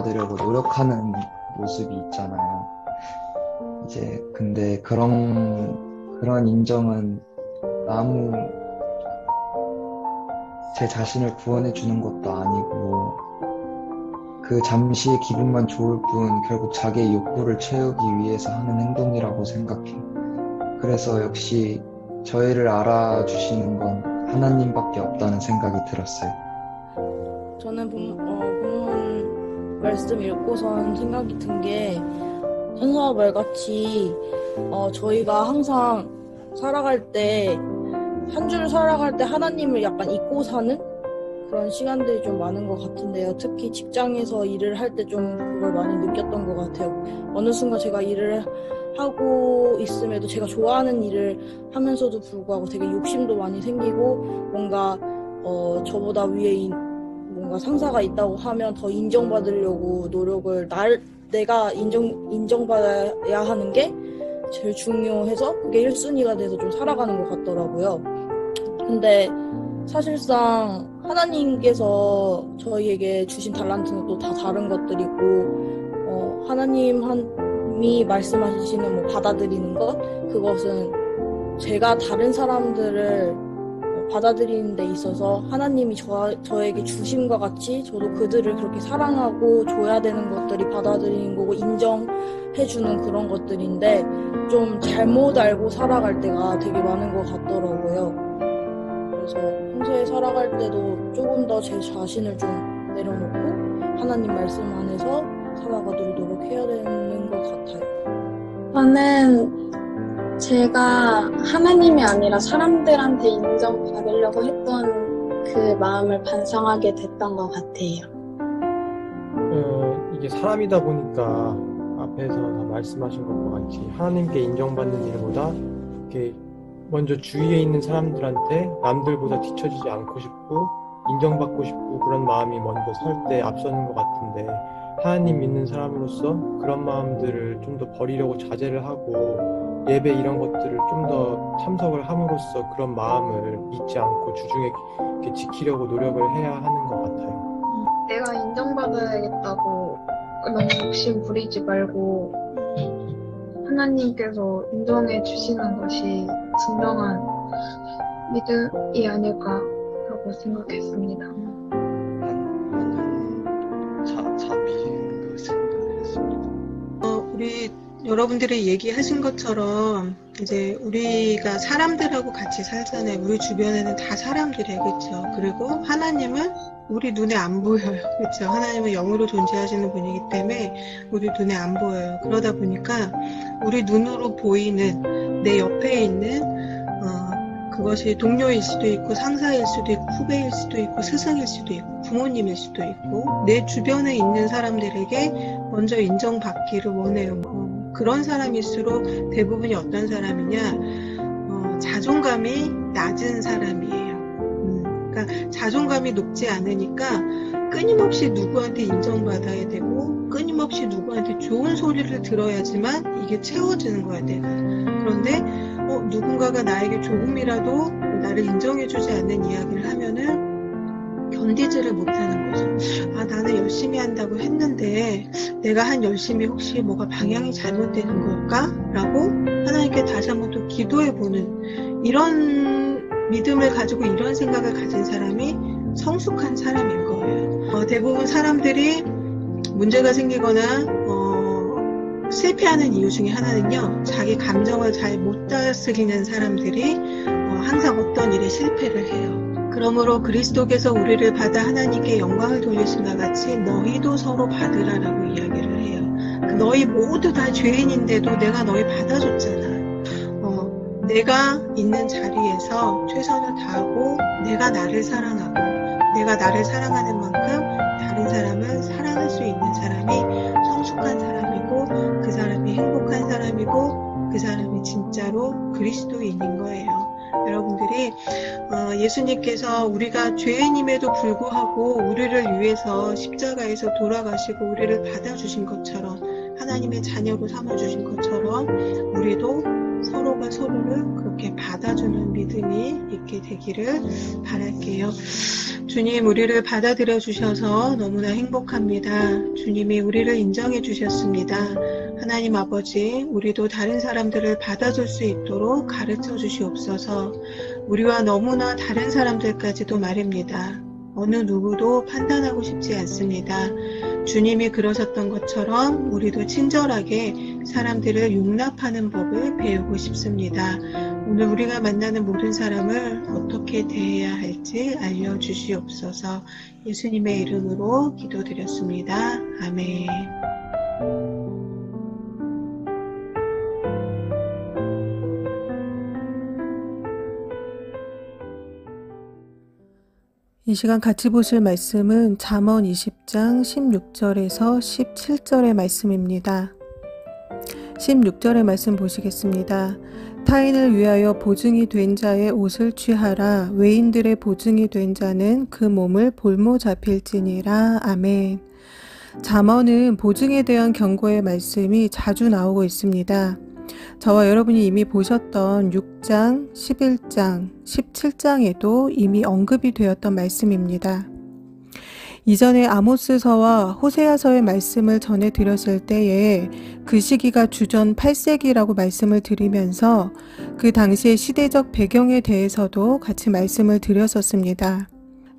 인정받으려고 노력하는 모습이 있잖아요. 이제 근데 그런 인정은 아무 제 자신을 구원해 주는 것도 아니고 그 잠시의 기분만 좋을 뿐 결국 자기의 욕구를 채우기 위해서 하는 행동이라고 생각해요. 그래서 역시 저희를 알아주시는 건 하나님밖에 없다는 생각이 들었어요. 저는 본문 말씀 읽고선 생각이 든 게 현서와 말같이 저희가 항상 살아갈 때 한 주를 살아갈 때 하나님을 약간 잊고 사는 그런 시간들이 좀 많은 것 같은데요. 특히 직장에서 일을 할 때 좀 그걸 많이 느꼈던 것 같아요. 어느 순간 제가 일을 하고 있음에도 제가 좋아하는 일을 하면서도 불구하고 되게 욕심도 많이 생기고 뭔가 저보다 위에 뭔가 상사가 있다고 하면 더 인정받으려고 노력을 내가 인정받아야 하는 게 제일 중요해서 그게 1순위가 돼서 좀 살아가는 것 같더라고요. 근데 사실상 하나님께서 저희에게 주신 달란트는 또 다 다른 것들이고 하나님이 말씀하시는 뭐 받아들이는 것 그것은 제가 다른 사람들을 받아들이는 데 있어서 하나님이 저에게 주심과 같이 저도 그들을 그렇게 사랑하고 줘야 되는 것들이 받아들이는 거고 인정해주는 그런 것들인데 좀 잘못 알고 살아갈 때가 되게 많은 것 같더라고요. 그래서 평소에 살아갈 때도 조금 더 제 자신을 좀 내려놓고 하나님 말씀 안에서 살아가도록 노력해야 되는 것 같아요. 저는 제가 하나님이 아니라 사람들한테 인정받으려고 했던 그 마음을 반성하게 됐던 것 같아요. 이게 사람이다 보니까 앞에서 다 말씀하신 것과 같이 하나님께 인정받는 일보다 이렇게 먼저 주위에 있는 사람들한테 남들보다 뒤처지지 않고 싶고 인정받고 싶고 그런 마음이 먼저 설 때 앞서는 것 같은데 하나님 믿는 사람으로서 그런 마음들을 좀 더 버리려고 자제를 하고 예배 이런 것들을 좀 더 참석을 함으로써 그런 마음을 잊지 않고 주중에 이렇게 지키려고 노력을 해야 하는 것 같아요. 내가 인정받아야겠다고 너무 욕심 부리지 말고 하나님께서 인정해 주시는 것이 진정한 믿음이 아닐까라고 생각했습니다. 자비인 생각했습니다. 우리 여러분들이 얘기하신 것처럼 이제 우리가 사람들하고 같이 살잖아요. 우리 주변에는 다 사람들이에요, 그렇죠? 그리고 하나님은 우리 눈에 안 보여요, 그렇죠? 하나님은 영으로 존재하시는 분이기 때문에 우리 눈에 안 보여요. 그러다 보니까 우리 눈으로 보이는 내 옆에 있는 그것이 동료일 수도 있고 상사일 수도 있고 후배일 수도 있고 스승일 수도 있고 부모님일 수도 있고 내 주변에 있는 사람들에게 먼저 인정받기를 원해요. 그런 사람일수록 대부분이 어떤 사람이냐 자존감이 낮은 사람이에요. 그러니까 자존감이 높지 않으니까 끊임없이 누구한테 인정받아야 되고 끊임없이 누구한테 좋은 소리를 들어야지만 이게 채워지는 거야 내가. 그런데 누군가가 나에게 조금이라도 나를 인정해주지 않는 이야기를 하면은 견디지를 못하는 거죠. 나는 열심히 한다고 했는데 내가 한 열심히 혹시 뭐가 방향이 잘못되는 걸까? 라고 하나님께 다시 한번 또 기도해보는 이런 믿음을 가지고 이런 생각을 가진 사람이 성숙한 사람인 거예요. 대부분 사람들이 문제가 생기거나 실패하는 이유 중에 하나는요, 자기 감정을 잘 못 다스리는 사람들이 항상 어떤 일에 실패를 해요. 그러므로 그리스도께서 우리를 받아 하나님께 영광을 돌리심과 같이 너희도 서로 받으라라고 이야기를 해요. 너희 모두 다 죄인인데도 내가 너희 받아줬잖아. 내가 있는 자리에서 최선을 다하고 내가 나를 사랑하고 내가 나를 사랑하는 만큼 다른 사람을 사랑할 수 있는 사람이 성숙한 사람이고 그 사람이 행복한 사람이고 그 사람이 진짜로 그리스도인인 거예요. 여러분들이 예수님께서 우리가 죄인임에도 불구하고 우리를 위해서 십자가에서 돌아가시고 우리를 받아주신 것처럼 하나님의 자녀로 삼아주신 것처럼 우리도 서로가 서로를 그렇게 받아주는 믿음이 있게 되기를 바랄게요. 주님, 우리를 받아들여 주셔서 너무나 행복합니다. 주님이 우리를 인정해 주셨습니다. 하나님 아버지, 우리도 다른 사람들을 받아줄 수 있도록 가르쳐 주시옵소서. 우리와 너무나 다른 사람들까지도 말입니다. 어느 누구도 판단하고 싶지 않습니다. 주님이 그러셨던 것처럼 우리도 친절하게 사람들을 용납하는 법을 배우고 싶습니다. 오늘 우리가 만나는 모든 사람을 어떻게 대해야 할지 알려주시옵소서. 예수님의 이름으로 기도드렸습니다. 아멘. 이 시간 같이 보실 말씀은 잠언 20장 16절에서 17절의 말씀입니다. 16절의 말씀 보시겠습니다. 타인을 위하여 보증이 된 자의 옷을 취하라. 외인들의 보증이 된 자는 그 몸을 볼모 잡힐지니라. 아멘. 잠언은 보증에 대한 경고의 말씀이 자주 나오고 있습니다. 저와 여러분이 이미 보셨던 6장, 11장, 17장에도 이미 언급이 되었던 말씀입니다. 이전에 아모스서와 호세아서의 말씀을 전해드렸을 때에 그 시기가 주전 8세기라고 말씀을 드리면서 그 당시의 시대적 배경에 대해서도 같이 말씀을 드렸었습니다.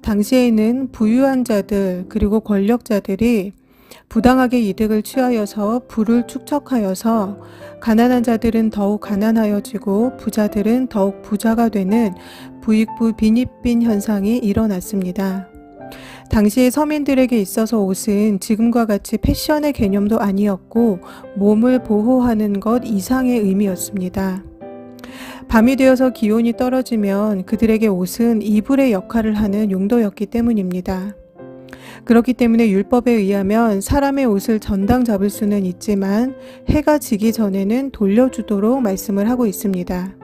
당시에는 부유한 자들 그리고 권력자들이 부당하게 이득을 취하여서 부를 축적하여서 가난한 자들은 더욱 가난하여지고 부자들은 더욱 부자가 되는 부익부 빈익빈 현상이 일어났습니다. 당시의 서민들에게 있어서 옷은 지금과 같이 패션의 개념도 아니었고 몸을 보호하는 것 이상의 의미였습니다. 밤이 되어서 기온이 떨어지면 그들에게 옷은 이불의 역할을 하는 용도였기 때문입니다. 그렇기 때문에 율법에 의하면 사람의 옷을 전당 잡을 수는 있지만 해가 지기 전에는 돌려주도록 말씀을 하고 있습니다.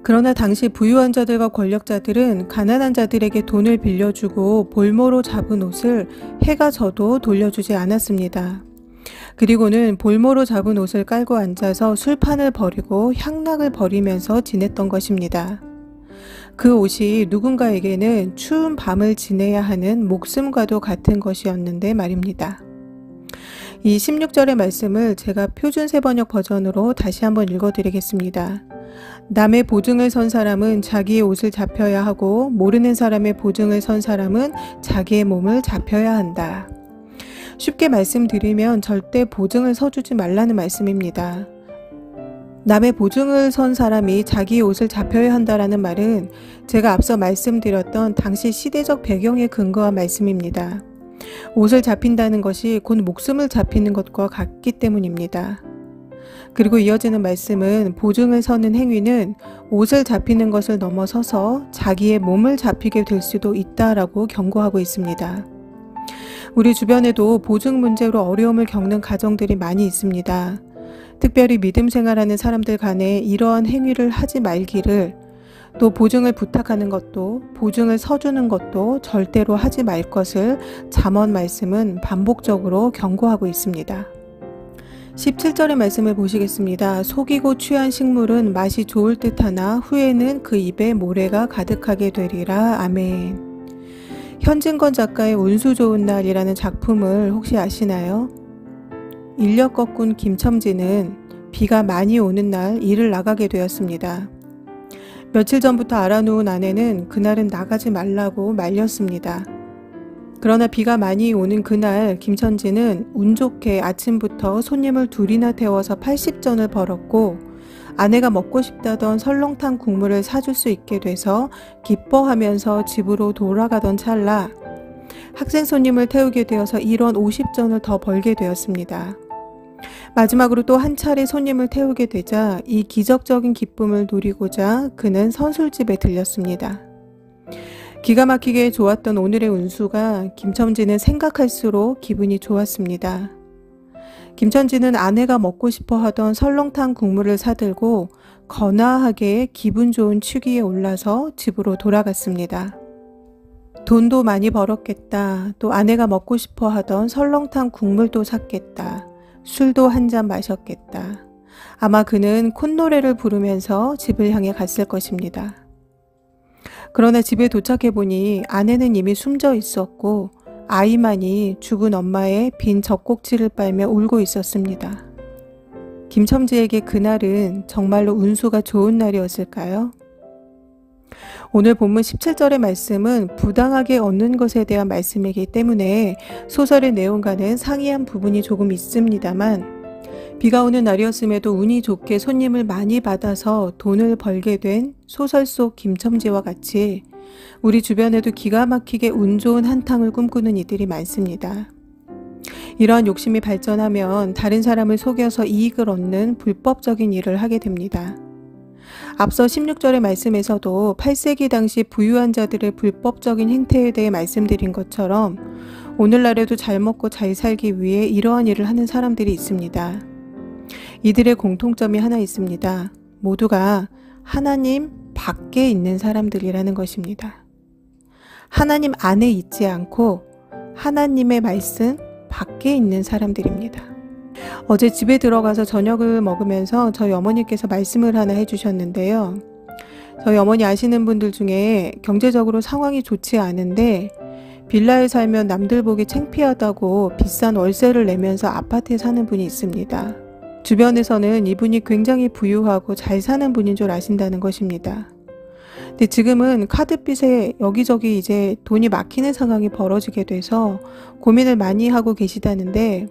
그러나 당시 부유한 자들과 권력자들은 가난한 자들에게 돈을 빌려주고 볼모로 잡은 옷을 해가 져도 돌려주지 않았습니다. 그리고는 볼모로 잡은 옷을 깔고 앉아서 술판을 벌이고 향락을 벌이면서 지냈던 것입니다. 그 옷이 누군가에게는 추운 밤을 지내야 하는 목숨과도 같은 것이었는데 말입니다. 이 16절의 말씀을 제가 표준 세번역 버전으로 다시 한번 읽어드리겠습니다. 남의 보증을 선 사람은 자기의 옷을 잡혀야 하고 모르는 사람의 보증을 선 사람은 자기의 몸을 잡혀야 한다. 쉽게 말씀드리면 절대 보증을 서주지 말라는 말씀입니다. 남의 보증을 선 사람이 자기의 옷을 잡혀야 한다라는 말은 제가 앞서 말씀드렸던 당시 시대적 배경에 근거한 말씀입니다. 옷을 잡힌다는 것이 곧 목숨을 잡히는 것과 같기 때문입니다. 그리고 이어지는 말씀은 보증을 서는 행위는 옷을 잡히는 것을 넘어서서 자기의 몸을 잡히게 될 수도 있다라고 경고하고 있습니다. 우리 주변에도 보증 문제로 어려움을 겪는 가정들이 많이 있습니다. 특별히 믿음 생활하는 사람들 간에 이러한 행위를 하지 말기를, 또 보증을 부탁하는 것도 보증을 서주는 것도 절대로 하지 말 것을 잠언 말씀은 반복적으로 경고하고 있습니다. 17절의 말씀을 보시겠습니다. 속이고 취한 식물은 맛이 좋을 듯하나 후에는 그 입에 모래가 가득하게 되리라. 아멘. 현진건 작가의 운수 좋은 날이라는 작품을 혹시 아시나요? 인력거꾼 김첨지는 비가 많이 오는 날 일을 나가게 되었습니다. 며칠 전부터 알아놓은 아내는 그날은 나가지 말라고 말렸습니다. 그러나 비가 많이 오는 그날 김첨지는 운 좋게 아침부터 손님을 둘이나 태워서 80전을 벌었고 아내가 먹고 싶다던 설렁탕 국물을 사줄 수 있게 돼서 기뻐하면서 집으로 돌아가던 찰나 학생 손님을 태우게 되어서 1원 50전을 더 벌게 되었습니다. 마지막으로 또 한 차례 손님을 태우게 되자 이 기적적인 기쁨을 누리고자 그는 선술집에 들렸습니다. 기가 막히게 좋았던 오늘의 운수가 김첨지는 생각할수록 기분이 좋았습니다. 김첨지는 아내가 먹고 싶어 하던 설렁탕 국물을 사들고 거나하게 기분 좋은 취기에 올라서 집으로 돌아갔습니다. 돈도 많이 벌었겠다. 또 아내가 먹고 싶어 하던 설렁탕 국물도 샀겠다. 술도 한 잔 마셨겠다. 아마 그는 콧노래를 부르면서 집을 향해 갔을 것입니다. 그러나 집에 도착해 보니 아내는 이미 숨져 있었고 아이만이 죽은 엄마의 빈 젖꼭지를 빨며 울고 있었습니다. 김첨지에게 그날은 정말로 운수가 좋은 날이었을까요? 오늘 본문 17절의 말씀은 부당하게 얻는 것에 대한 말씀이기 때문에 소설의 내용과는 상이한 부분이 조금 있습니다만 비가 오는 날이었음에도 운이 좋게 손님을 많이 받아서 돈을 벌게 된 소설 속 김첨지와 같이 우리 주변에도 기가 막히게 운 좋은 한탕을 꿈꾸는 이들이 많습니다. 이러한 욕심이 발전하면 다른 사람을 속여서 이익을 얻는 불법적인 일을 하게 됩니다. 앞서 16절의 말씀에서도 8세기 당시 부유한 자들의 불법적인 행태에 대해 말씀드린 것처럼 오늘날에도 잘 먹고 잘 살기 위해 이러한 일을 하는 사람들이 있습니다. 이들의 공통점이 하나 있습니다. 모두가 하나님 밖에 있는 사람들이라는 것입니다. 하나님 안에 있지 않고 하나님의 말씀 밖에 있는 사람들입니다. 어제 집에 들어가서 저녁을 먹으면서 저희 어머니께서 말씀을 하나 해주셨는데요. 저희 어머니 아시는 분들 중에 경제적으로 상황이 좋지 않은데 빌라에 살면 남들 보기 창피하다고 비싼 월세를 내면서 아파트에 사는 분이 있습니다. 주변에서는 이분이 굉장히 부유하고 잘 사는 분인 줄 아신다는 것입니다. 근데 지금은 카드빚에 여기저기 이제 돈이 막히는 상황이 벌어지게 돼서 고민을 많이 하고 계시다는데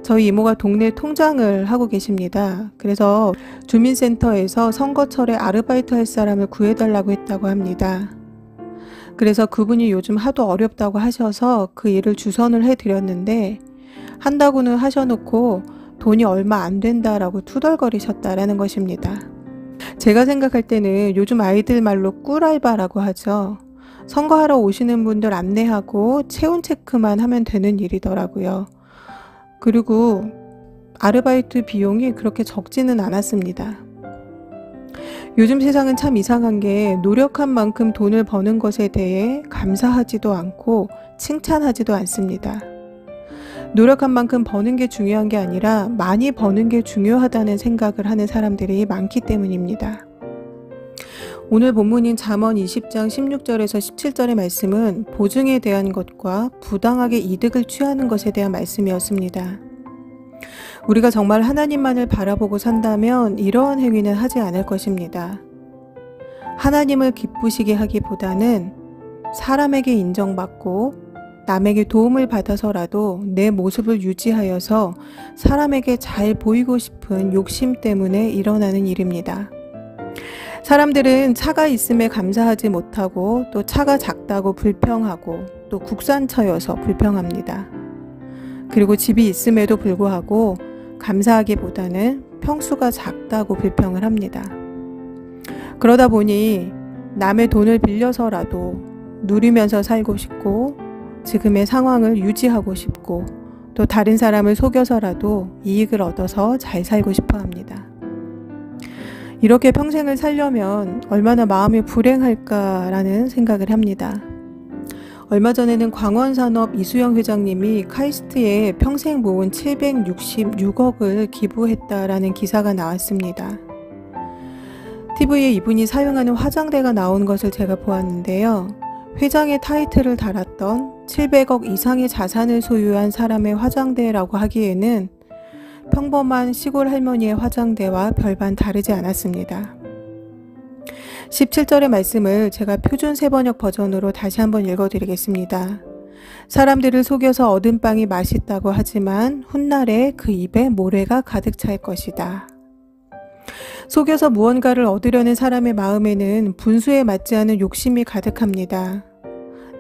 저희 이모가 동네 통장을 하고 계십니다. 그래서 주민센터에서 선거철에 아르바이트 할 사람을 구해달라고 했다고 합니다. 그래서 그분이 요즘 하도 어렵다고 하셔서 그 일을 주선을 해드렸는데 한다고는 하셔놓고 돈이 얼마 안 된다라고 투덜거리셨다라는 것입니다. 제가 생각할 때는 요즘 아이들 말로 꿀알바라고 하죠. 선거하러 오시는 분들 안내하고 체온 체크만 하면 되는 일이더라고요. 그리고 아르바이트 비용이 그렇게 적지는 않았습니다. 요즘 세상은 참 이상한 게 노력한 만큼 돈을 버는 것에 대해 감사하지도 않고 칭찬하지도 않습니다. 노력한 만큼 버는 게 중요한 게 아니라 많이 버는 게 중요하다는 생각을 하는 사람들이 많기 때문입니다. 오늘 본문인 잠언 20장 16절에서 17절의 말씀은 보증에 대한 것과 부당하게 이득을 취하는 것에 대한 말씀이었습니다. 우리가 정말 하나님만을 바라보고 산다면 이러한 행위는 하지 않을 것입니다. 하나님을 기쁘시게 하기보다는 사람에게 인정받고 남에게 도움을 받아서라도 내 모습을 유지하여서 사람에게 잘 보이고 싶은 욕심 때문에 일어나는 일입니다. 사람들은 차가 있음에 감사하지 못하고 또 차가 작다고 불평하고 또 국산차여서 불평합니다. 그리고 집이 있음에도 불구하고 감사하기보다는 평수가 작다고 불평을 합니다. 그러다 보니 남의 돈을 빌려서라도 누리면서 살고 싶고 지금의 상황을 유지하고 싶고 또 다른 사람을 속여서라도 이익을 얻어서 잘 살고 싶어 합니다. 이렇게 평생을 살려면 얼마나 마음이 불행할까라는 생각을 합니다. 얼마 전에는 광원산업 이수영 회장님이 카이스트에 평생 모은 766억을 기부했다라는 기사가 나왔습니다. TV에 이분이 사용하는 화장대가 나온 것을 제가 보았는데요. 회장의 타이틀을 달았던 700억 이상의 자산을 소유한 사람의 화장대라고 하기에는 평범한 시골 할머니의 화장대와 별반 다르지 않았습니다. 17절의 말씀을 제가 표준 세번역 버전으로 다시 한번 읽어드리겠습니다. 사람들을 속여서 얻은 빵이 맛있다고 하지만 훗날에 그 입에 모래가 가득 찰 것이다. 속여서 무언가를 얻으려는 사람의 마음에는 분수에 맞지 않은 욕심이 가득합니다.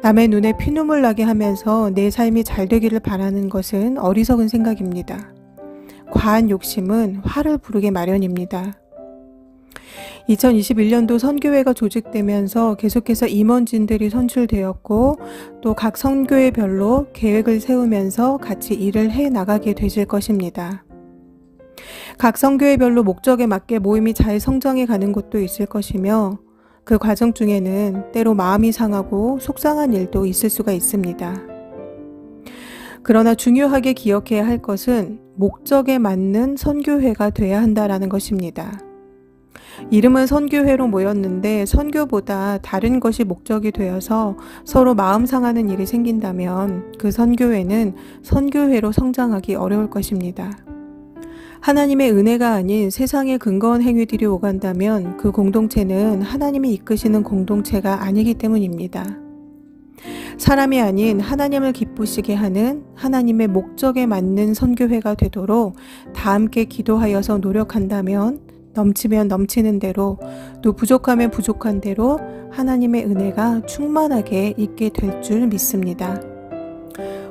남의 눈에 피눈물 나게 하면서 내 삶이 잘 되기를 바라는 것은 어리석은 생각입니다. 과한 욕심은 화를 부르게 마련입니다. 2021년도 선교회가 조직되면서 계속해서 임원진들이 선출되었고 또 각 선교회별로 계획을 세우면서 같이 일을 해 나가게 되실 것입니다. 각 선교회별로 목적에 맞게 모임이 잘 성장해 가는 곳도 있을 것이며 그 과정 중에는 때로 마음이 상하고 속상한 일도 있을 수가 있습니다. 그러나 중요하게 기억해야 할 것은 목적에 맞는 선교회가 돼야 한다라는 것입니다. 이름은 선교회로 모였는데 선교보다 다른 것이 목적이 되어서 서로 마음 상하는 일이 생긴다면 그 선교회는 선교회로 성장하기 어려울 것입니다. 하나님의 은혜가 아닌 세상의 근거한 행위들이 오간다면 그 공동체는 하나님이 이끄시는 공동체가 아니기 때문입니다. 사람이 아닌 하나님을 기쁘시게 하는 하나님의 목적에 맞는 선교회가 되도록 다 함께 기도하여서 노력한다면 넘치면 넘치는 대로 또 부족하면 부족한 대로 하나님의 은혜가 충만하게 있게 될 줄 믿습니다.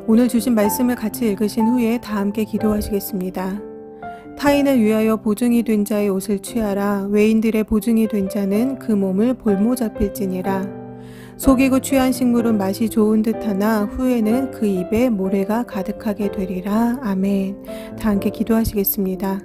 오늘 주신 말씀을 같이 읽으신 후에 다 함께 기도하시겠습니다. 타인을 위하여 보증이 된 자의 옷을 취하라. 외인들의 보증이 된 자는 그 몸을 볼모 잡힐지니라. 속이고 취한 식물은 맛이 좋은 듯하나 후에는 그 입에 모래가 가득하게 되리라. 아멘. 다 함께 기도하시겠습니다.